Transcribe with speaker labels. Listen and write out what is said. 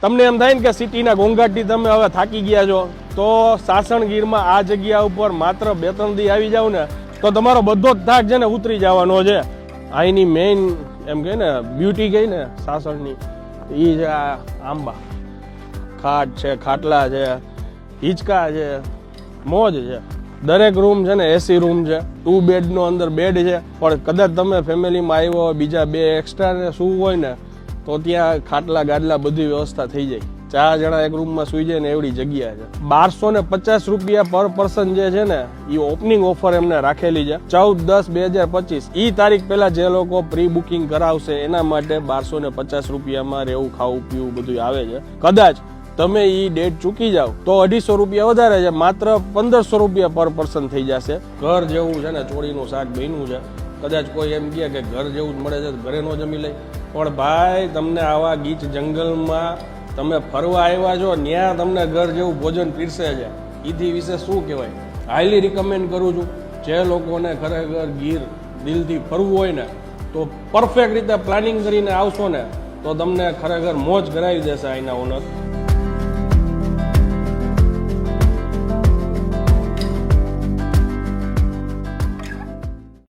Speaker 1: તમને એમ થાય ને કે સિટીના ઘોંઘાટથી તમે હવે થાકી ગયા છો, તો સાસણગીરમાં આ જગ્યા ઉપર માત્ર 2-3 દી આવી જાવ ને તો તમારો બધો જ થાક છે ને ઉતરી જવાનો છે. અહીંની મેઇન એમ કહે ને બ્યુટી કહી ને સાસણની, એ છે આ આંબા. ખાટ છે, ખાટલા છે, હિંચકા છે, મોજ છે. દરેક રૂમ છે ને એસી રૂમ છે. 2 બેડનો અંદર બેડ છે. પણ કદાચ તમે ફેમિલીમાં આવ્યો હોય, બીજા 2 એક્સ્ટ્રા ને શું હોય ને, તો ત્યાં ખાટલા ગાડલા બધી વ્યવસ્થા થઈ જાય. 4 જણા એક રૂમમાં સુઈ જાય ને એવડી જગ્યા છે. 1250 રૂપિયા પર પર્સન જે છે ને, એ ઓપનિંગ ઓફર એમને રાખેલી છે 14/10/2025. ઈ તારીખ પહેલા જે લોકો પ્રી બુકિંગ કરાવશે એના માટે 1250 રૂપિયામાં રહેવું, ખાવું, પીવું બધું આવે છે. કદાચ તમે ઈ ડેટ ચૂકી જાવ તો 250 રૂપિયા વધારે છે, માત્ર 1500 રૂપિયા પર પર્સન થઈ જશે. ઘર જેવું છે ને ચોળીનું શાક બન્યું છે. કદાચ કોઈ એમ કહે કે ઘર જેવું જ મળે છે, ઘરે નો જમી લઈ. પણ ભાઈ, તમને આવા ગીચ જંગલમાં તમે ફરવા આવ્યા છો, ત્યાં તમને ઘર જેવું ભોજન પીરસે છે. એથી વિશે શું કહેવાય. હાઈલી રિકમેન્ડ કરું છું. જે લોકોને ખરેખર ગીર દિલથી ફરવું હોય ને, તો પરફેક્ટ રીતે પ્લાનિંગ કરીને આવશો ને, તો તમને ખરેખર મોજ કરાવી દેશે અહીંના ઓનર.